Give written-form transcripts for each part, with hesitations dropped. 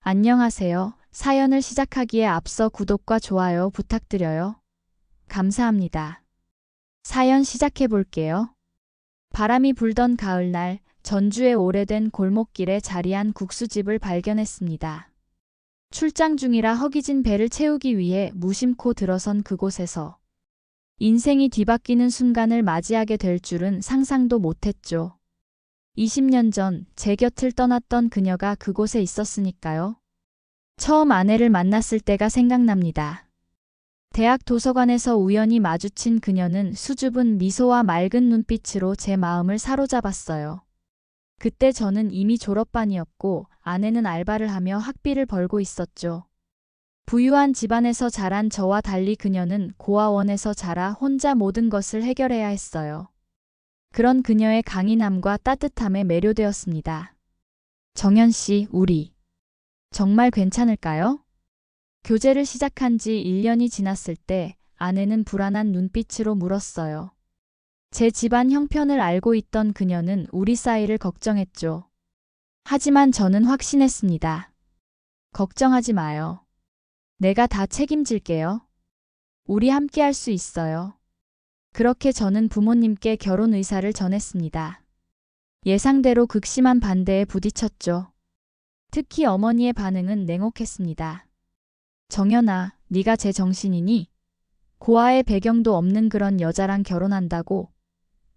안녕하세요. 사연을 시작하기에 앞서 구독과 좋아요 부탁드려요. 감사합니다. 사연 시작해 볼게요. 바람이 불던 가을날, 전주의 오래된 골목길에 자리한 국수집을 발견했습니다. 출장 중이라 허기진 배를 채우기 위해 무심코 들어선 그곳에서 인생이 뒤바뀌는 순간을 맞이하게 될 줄은 상상도 못했죠. 20년 전 제 곁을 떠났던 그녀가 그곳에 있었으니까요. 처음 아내를 만났을 때가 생각납니다. 대학 도서관에서 우연히 마주친 그녀는 수줍은 미소와 맑은 눈빛으로 제 마음을 사로잡았어요. 그때 저는 이미 졸업반이었고 아내는 알바를 하며 학비를 벌고 있었죠. 부유한 집안에서 자란 저와 달리 그녀는 고아원에서 자라 혼자 모든 것을 해결해야 했어요. 그런 그녀의 강인함과 따뜻함에 매료되었습니다. 정연 씨, 우리 정말 괜찮을까요? 교제를 시작한 지 1년이 지났을 때 아내는 불안한 눈빛으로 물었어요. 제 집안 형편을 알고 있던 그녀는 우리 사이를 걱정했죠. 하지만 저는 확신했습니다. 걱정하지 마요. 내가 다 책임질게요. 우리 함께 할 수 있어요. 그렇게 저는 부모님께 결혼 의사를 전했습니다. 예상대로 극심한 반대에 부딪혔죠. 특히 어머니의 반응은 냉혹했습니다. 정연아, 네가 제 정신이니? 고아의 배경도 없는 그런 여자랑 결혼한다고?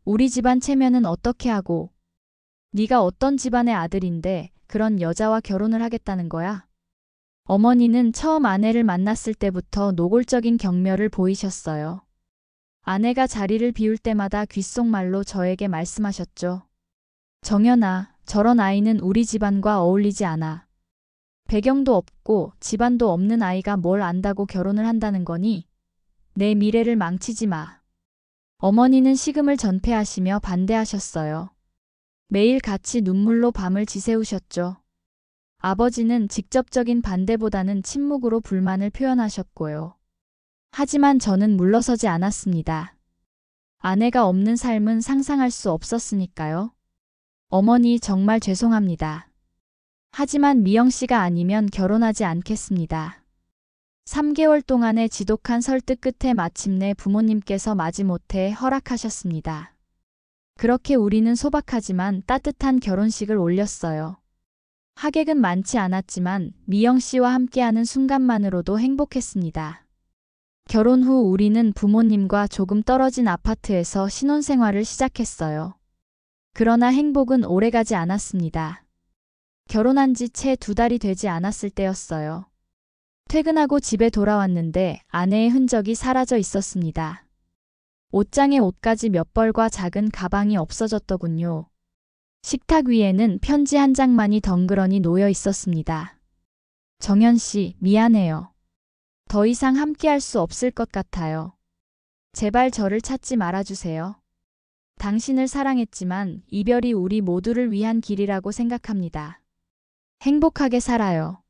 우리 집안 체면은 어떻게 하고? 네가 어떤 집안의 아들인데 그런 여자와 결혼을 하겠다는 거야? 어머니는 처음 아내를 만났을 때부터 노골적인 경멸을 보이셨어요. 아내가 자리를 비울 때마다 귓속말로 저에게 말씀하셨죠. 정연아, 저런 아이는 우리 집안과 어울리지 않아. 배경도 없고 집안도 없는 아이가 뭘 안다고 결혼을 한다는 거니? 내 미래를 망치지 마. 어머니는 식음을 전폐하시며 반대하셨어요. 매일 같이 눈물로 밤을 지새우셨죠. 아버지는 직접적인 반대보다는 침묵으로 불만을 표현하셨고요. 하지만 저는 물러서지 않았습니다. 아내가 없는 삶은 상상할 수 없었으니까요. 어머니 정말 죄송합니다. 하지만 미영 씨가 아니면 결혼하지 않겠습니다. 3개월 동안의 지독한 설득 끝에 마침내 부모님께서 마지못해 허락하셨습니다. 그렇게 우리는 소박하지만 따뜻한 결혼식을 올렸어요. 하객은 많지 않았지만 미영 씨와 함께하는 순간만으로도 행복했습니다. 결혼 후 우리는 부모님과 조금 떨어진 아파트에서 신혼생활을 시작했어요. 그러나 행복은 오래가지 않았습니다. 결혼한 지 채 2달이 되지 않았을 때였어요. 퇴근하고 집에 돌아왔는데 아내의 흔적이 사라져 있었습니다. 옷장에 옷가지 몇 벌과 작은 가방이 없어졌더군요. 식탁 위에는 편지 한 장만이 덩그러니 놓여 있었습니다. 정연 씨, 미안해요. 더 이상 함께할 수 없을 것 같아요. 제발 저를 찾지 말아주세요. 당신을 사랑했지만 이별이 우리 모두를 위한 길이라고 생각합니다. 행복하게 살아요.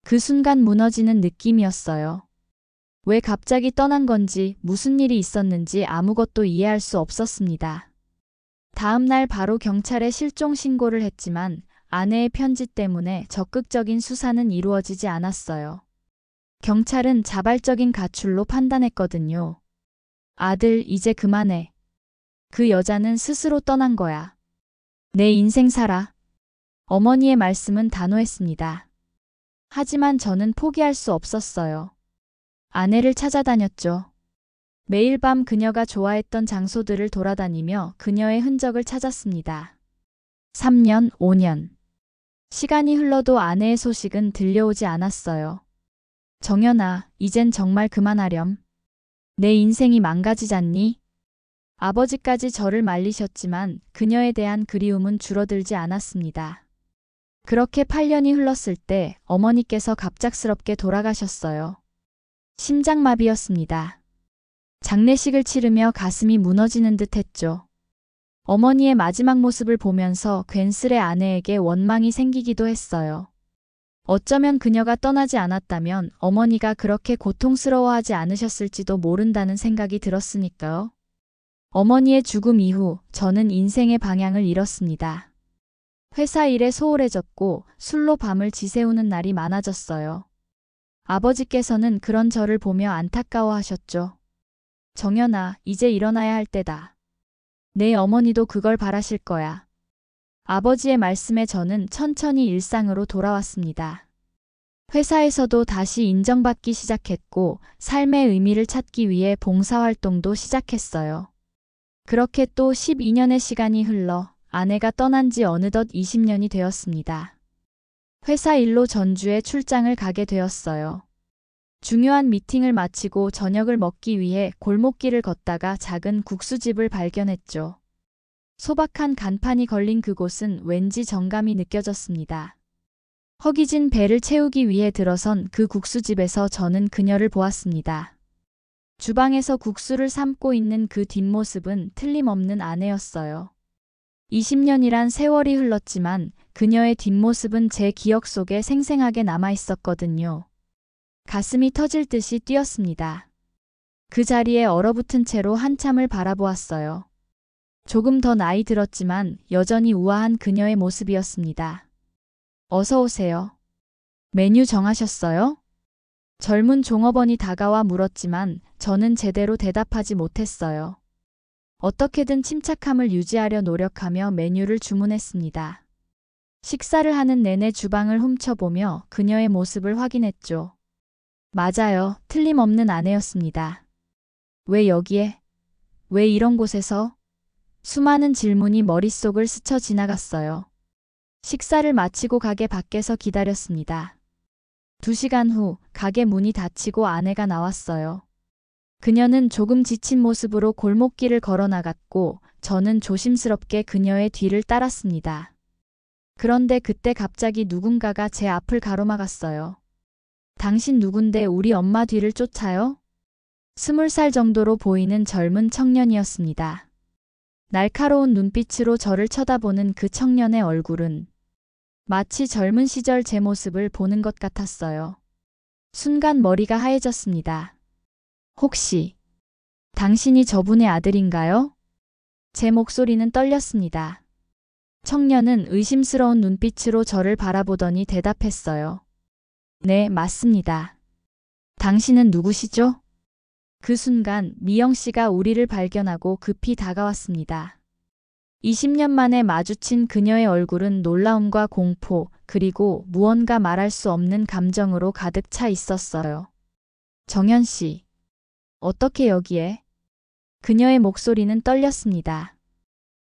그 순간 무너지는 느낌이었어요. 왜 갑자기 떠난 건지 무슨 일이 있었는지 아무것도 이해할 수 없었습니다. 다음 날 바로 경찰에 실종 신고를 했지만 아내의 편지 때문에 적극적인 수사는 이루어지지 않았어요. 경찰은 자발적인 가출로 판단했거든요. 아들, 이제 그만해. 그 여자는 스스로 떠난 거야. 내 인생 살아. 어머니의 말씀은 단호했습니다. 하지만 저는 포기할 수 없었어요. 아내를 찾아다녔죠. 매일 밤 그녀가 좋아했던 장소들을 돌아다니며 그녀의 흔적을 찾았습니다. 3년, 5년. 시간이 흘러도 아내의 소식은 들려오지 않았어요. 정연아, 이젠 정말 그만하렴. 내 인생이 망가지잖니? 아버지까지 저를 말리셨지만 그녀에 대한 그리움은 줄어들지 않았습니다. 그렇게 8년이 흘렀을 때 어머니께서 갑작스럽게 돌아가셨어요. 심장마비였습니다. 장례식을 치르며 가슴이 무너지는 듯 했죠. 어머니의 마지막 모습을 보면서 괜스레 아내에게 원망이 생기기도 했어요. 어쩌면 그녀가 떠나지 않았다면 어머니가 그렇게 고통스러워하지 않으셨을지도 모른다는 생각이 들었으니까요. 어머니의 죽음 이후 저는 인생의 방향을 잃었습니다. 회사 일에 소홀해졌고 술로 밤을 지새우는 날이 많아졌어요. 아버지께서는 그런 저를 보며 안타까워하셨죠. 정연아, 이제 일어나야 할 때다. 내 어머니도 그걸 바라실 거야. 아버지의 말씀에 저는 천천히 일상으로 돌아왔습니다. 회사에서도 다시 인정받기 시작했고 삶의 의미를 찾기 위해 봉사활동도 시작했어요. 그렇게 또 12년의 시간이 흘러 아내가 떠난 지 어느덧 20년이 되었습니다. 회사 일로 전주에 출장을 가게 되었어요. 중요한 미팅을 마치고 저녁을 먹기 위해 골목길을 걷다가 작은 국수집을 발견했죠. 소박한 간판이 걸린 그곳은 왠지 정감이 느껴졌습니다. 허기진 배를 채우기 위해 들어선 그 국수집에서 저는 그녀를 보았습니다. 주방에서 국수를 삶고 있는 그 뒷모습은 틀림없는 아내였어요. 20년이란 세월이 흘렀지만 그녀의 뒷모습은 제 기억 속에 생생하게 남아 있었거든요. 가슴이 터질 듯이 뛰었습니다. 그 자리에 얼어붙은 채로 한참을 바라보았어요. 조금 더 나이 들었지만 여전히 우아한 그녀의 모습이었습니다. 어서 오세요. 메뉴 정하셨어요? 젊은 종업원이 다가와 물었지만 저는 제대로 대답하지 못했어요. 어떻게든 침착함을 유지하려 노력하며 메뉴를 주문했습니다. 식사를 하는 내내 주방을 훔쳐보며 그녀의 모습을 확인했죠. 맞아요. 틀림없는 아내였습니다. 왜 여기에? 왜 이런 곳에서? 수많은 질문이 머릿속을 스쳐 지나갔어요. 식사를 마치고 가게 밖에서 기다렸습니다. 2시간 후 가게 문이 닫히고 아내가 나왔어요. 그녀는 조금 지친 모습으로 골목길을 걸어 나갔고 저는 조심스럽게 그녀의 뒤를 따랐습니다. 그런데 그때 갑자기 누군가가 제 앞을 가로막았어요. 당신 누군데 우리 엄마 뒤를 쫓아요? 20살 정도로 보이는 젊은 청년이었습니다. 날카로운 눈빛으로 저를 쳐다보는 그 청년의 얼굴은 마치 젊은 시절 제 모습을 보는 것 같았어요. 순간 머리가 하얘졌습니다. 혹시 당신이 저분의 아들인가요? 제 목소리는 떨렸습니다. 청년은 의심스러운 눈빛으로 저를 바라보더니 대답했어요. 네, 맞습니다. 당신은 누구시죠? 그 순간 미영 씨가 우리를 발견하고 급히 다가왔습니다. 20년 만에 마주친 그녀의 얼굴은 놀라움과 공포, 그리고 무언가 말할 수 없는 감정으로 가득 차 있었어요. 정연 씨, 어떻게 여기에? 그녀의 목소리는 떨렸습니다.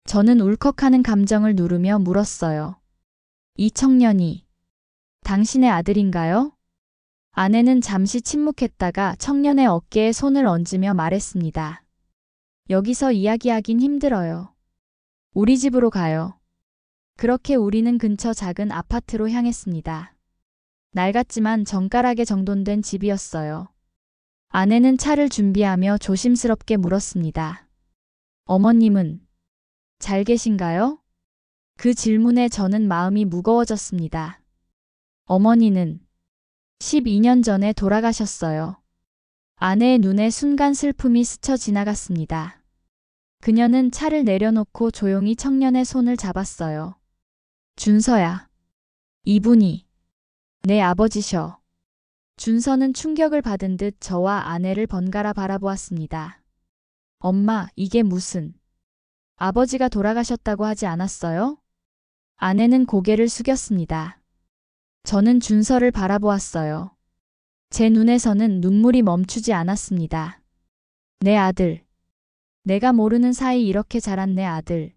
저는 울컥하는 감정을 누르며 물었어요. 이 청년이 당신의 아들인가요? 아내는 잠시 침묵했다가 청년의 어깨에 손을 얹으며 말했습니다. 여기서 이야기하긴 힘들어요. 우리 집으로 가요. 그렇게 우리는 근처 작은 아파트로 향했습니다. 낡았지만 정갈하게 정돈된 집이었어요. 아내는 차를 준비하며 조심스럽게 물었습니다. 어머님은 잘 계신가요? 그 질문에 저는 마음이 무거워졌습니다. 어머니는 12년 전에 돌아가셨어요. 아내의 눈에 순간 슬픔이 스쳐 지나갔습니다. 그녀는 차를 내려놓고 조용히 청년의 손을 잡았어요. 준서야. 이분이 내 아버지셔. 준서는 충격을 받은 듯 저와 아내를 번갈아 바라보았습니다. 엄마, 이게 무슨... 아버지가 돌아가셨다고 하지 않았어요? 아내는 고개를 숙였습니다. 저는 준서를 바라보았어요. 제 눈에서는 눈물이 멈추지 않았습니다. 내 아들. 내가 모르는 사이 이렇게 자란 내 아들.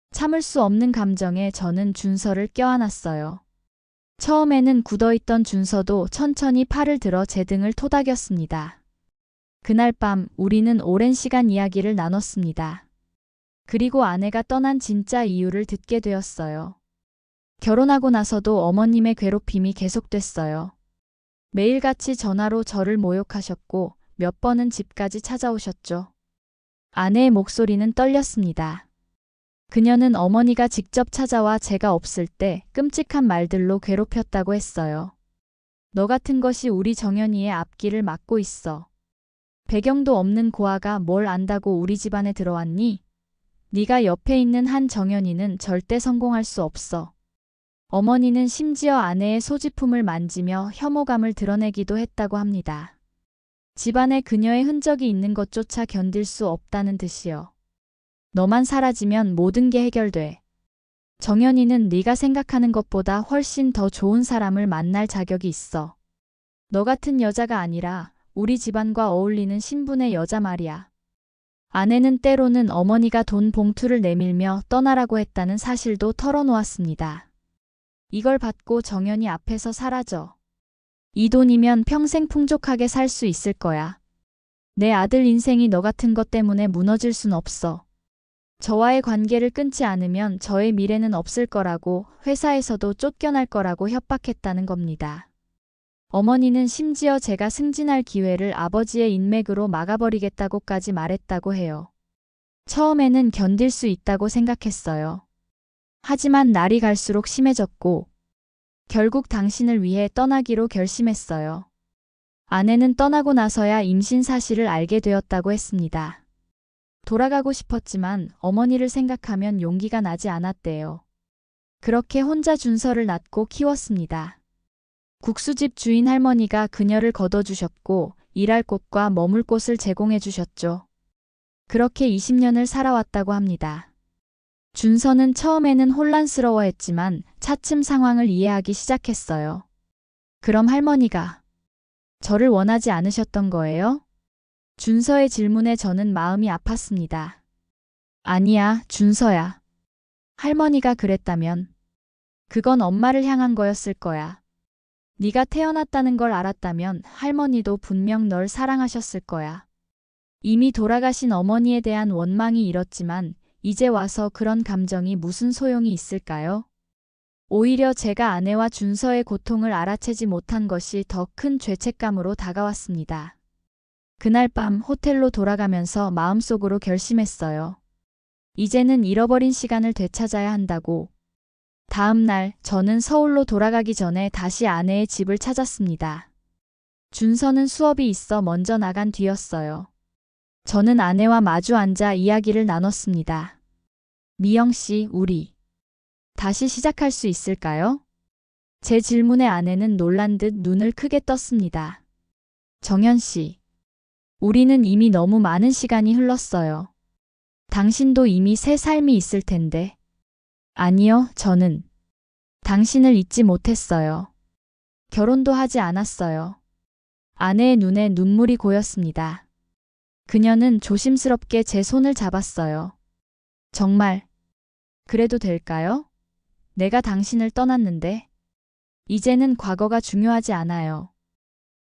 참을 수 없는 감정에 저는 준서를 껴안았어요. 처음에는 굳어있던 준서도 천천히 팔을 들어 제 등을 토닥였습니다. 그날 밤 우리는 오랜 시간 이야기를 나눴습니다. 그리고 아내가 떠난 진짜 이유를 듣게 되었어요. 결혼하고 나서도 어머님의 괴롭힘이 계속됐어요. 매일같이 전화로 저를 모욕하셨고 몇 번은 집까지 찾아오셨죠. 아내의 목소리는 떨렸습니다. 그녀는 어머니가 직접 찾아와 제가 없을 때 끔찍한 말들로 괴롭혔다고 했어요. 너 같은 것이 우리 정연이의 앞길을 막고 있어. 배경도 없는 고아가 뭘 안다고 우리 집안에 들어왔니? 네가 옆에 있는 한정연이는 절대 성공할 수 없어. 어머니는 심지어 아내의 소지품을 만지며 혐오감을 드러내기도 했다고 합니다. 집안에 그녀의 흔적이 있는 것조차 견딜 수 없다는 듯이요. 너만 사라지면 모든 게 해결돼. 정연이는 네가 생각하는 것보다 훨씬 더 좋은 사람을 만날 자격이 있어. 너 같은 여자가 아니라 우리 집안과 어울리는 신분의 여자 말이야. 아내는 때로는 어머니가 돈 봉투를 내밀며 떠나라고 했다는 사실도 털어놓았습니다. 이걸 받고 정연이 앞에서 사라져. 이 돈이면 평생 풍족하게 살 수 있을 거야. 내 아들 인생이 너 같은 것 때문에 무너질 순 없어. 저와의 관계를 끊지 않으면 저의 미래는 없을 거라고, 회사에서도 쫓겨날 거라고 협박했다는 겁니다. 어머니는 심지어 제가 승진할 기회를 아버지의 인맥으로 막아버리겠다고까지 말했다고 해요. 처음에는 견딜 수 있다고 생각했어요. 하지만 날이 갈수록 심해졌고 결국 당신을 위해 떠나기로 결심했어요. 아내는 떠나고 나서야 임신 사실을 알게 되었다고 했습니다. 돌아가고 싶었지만 어머니를 생각하면 용기가 나지 않았대요. 그렇게 혼자 준서를 낳고 키웠습니다. 국수집 주인 할머니가 그녀를 거둬주셨고 일할 곳과 머물 곳을 제공해 주셨죠. 그렇게 20년을 살아왔다고 합니다. 준서는 처음에는 혼란스러워했지만 차츰 상황을 이해하기 시작했어요. 그럼 할머니가 저를 원하지 않으셨던 거예요? 준서의 질문에 저는 마음이 아팠습니다. 아니야, 준서야. 할머니가 그랬다면 그건 엄마를 향한 거였을 거야. 네가 태어났다는 걸 알았다면 할머니도 분명 널 사랑하셨을 거야. 이미 돌아가신 어머니에 대한 원망이 일었지만 이제 와서 그런 감정이 무슨 소용이 있을까요? 오히려 제가 아내와 준서의 고통을 알아채지 못한 것이 더 큰 죄책감으로 다가왔습니다. 그날 밤 호텔로 돌아가면서 마음속으로 결심했어요. 이제는 잃어버린 시간을 되찾아야 한다고. 다음 날 저는 서울로 돌아가기 전에 다시 아내의 집을 찾았습니다. 준서는 수업이 있어 먼저 나간 뒤였어요. 저는 아내와 마주 앉아 이야기를 나눴습니다. 미영 씨, 우리 다시 시작할 수 있을까요? 제 질문에 아내는 놀란 듯 눈을 크게 떴습니다. 정연 씨, 우리는 이미 너무 많은 시간이 흘렀어요. 당신도 이미 새 삶이 있을 텐데. 아니요, 저는 당신을 잊지 못했어요. 결혼도 하지 않았어요. 아내의 눈에 눈물이 고였습니다. 그녀는 조심스럽게 제 손을 잡았어요. 정말 그래도 될까요? 내가 당신을 떠났는데. 이제는 과거가 중요하지 않아요.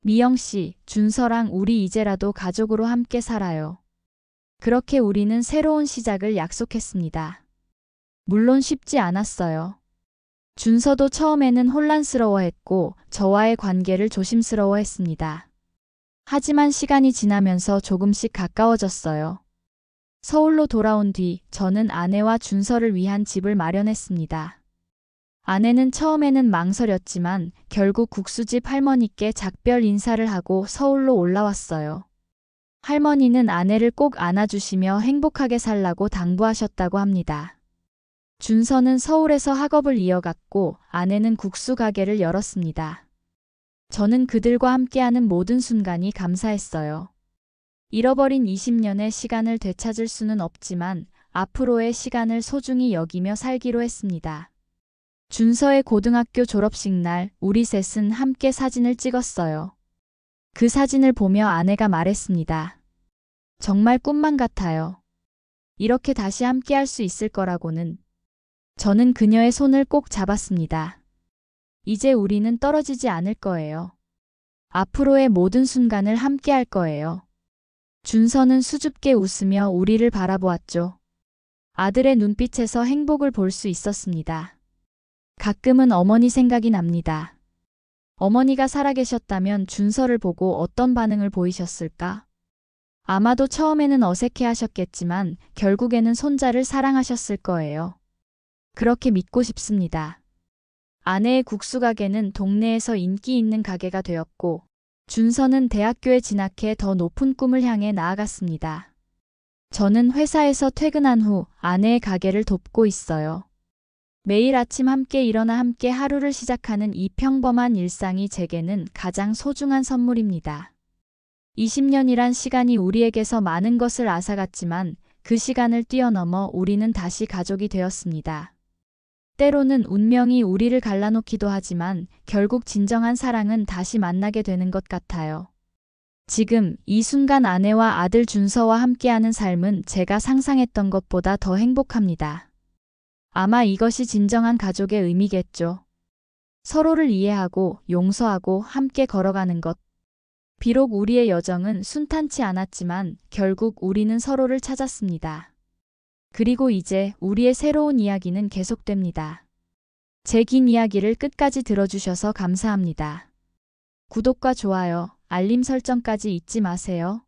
미영 씨, 준서랑 우리 이제라도 가족으로 함께 살아요. 그렇게 우리는 새로운 시작을 약속했습니다. 물론 쉽지 않았어요. 준서도 처음에는 혼란스러워했고 저와의 관계를 조심스러워했습니다. 하지만 시간이 지나면서 조금씩 가까워졌어요. 서울로 돌아온 뒤 저는 아내와 준서를 위한 집을 마련했습니다. 아내는 처음에는 망설였지만 결국 국수집 할머니께 작별 인사를 하고 서울로 올라왔어요. 할머니는 아내를 꼭 안아주시며 행복하게 살라고 당부하셨다고 합니다. 준서는 서울에서 학업을 이어갔고 아내는 국수 가게를 열었습니다. 저는 그들과 함께하는 모든 순간이 감사했어요. 잃어버린 20년의 시간을 되찾을 수는 없지만 앞으로의 시간을 소중히 여기며 살기로 했습니다. 준서의 고등학교 졸업식 날 우리 셋은 함께 사진을 찍었어요. 그 사진을 보며 아내가 말했습니다. 정말 꿈만 같아요. 이렇게 다시 함께할 수 있을 거라고는. 저는 그녀의 손을 꼭 잡았습니다. 이제 우리는 떨어지지 않을 거예요. 앞으로의 모든 순간을 함께할 거예요. 준서는 수줍게 웃으며 우리를 바라보았죠. 아들의 눈빛에서 행복을 볼 수 있었습니다. 가끔은 어머니 생각이 납니다. 어머니가 살아계셨다면 준서를 보고 어떤 반응을 보이셨을까? 아마도 처음에는 어색해 하셨겠지만 결국에는 손자를 사랑하셨을 거예요. 그렇게 믿고 싶습니다. 아내의 국수 가게는 동네에서 인기 있는 가게가 되었고 준서는 대학교에 진학해 더 높은 꿈을 향해 나아갔습니다. 저는 회사에서 퇴근한 후 아내의 가게를 돕고 있어요. 매일 아침 함께 일어나 함께 하루를 시작하는 이 평범한 일상이 제게는 가장 소중한 선물입니다. 20년이란 시간이 우리에게서 많은 것을 앗아갔지만 그 시간을 뛰어넘어 우리는 다시 가족이 되었습니다. 때로는 운명이 우리를 갈라놓기도 하지만 결국 진정한 사랑은 다시 만나게 되는 것 같아요. 지금 이 순간 아내와 아들 준서와 함께하는 삶은 제가 상상했던 것보다 더 행복합니다. 아마 이것이 진정한 가족의 의미겠죠. 서로를 이해하고 용서하고 함께 걸어가는 것. 비록 우리의 여정은 순탄치 않았지만 결국 우리는 서로를 찾았습니다. 그리고 이제 우리의 새로운 이야기는 계속됩니다. 제 긴 이야기를 끝까지 들어주셔서 감사합니다. 구독과 좋아요, 알림 설정까지 잊지 마세요.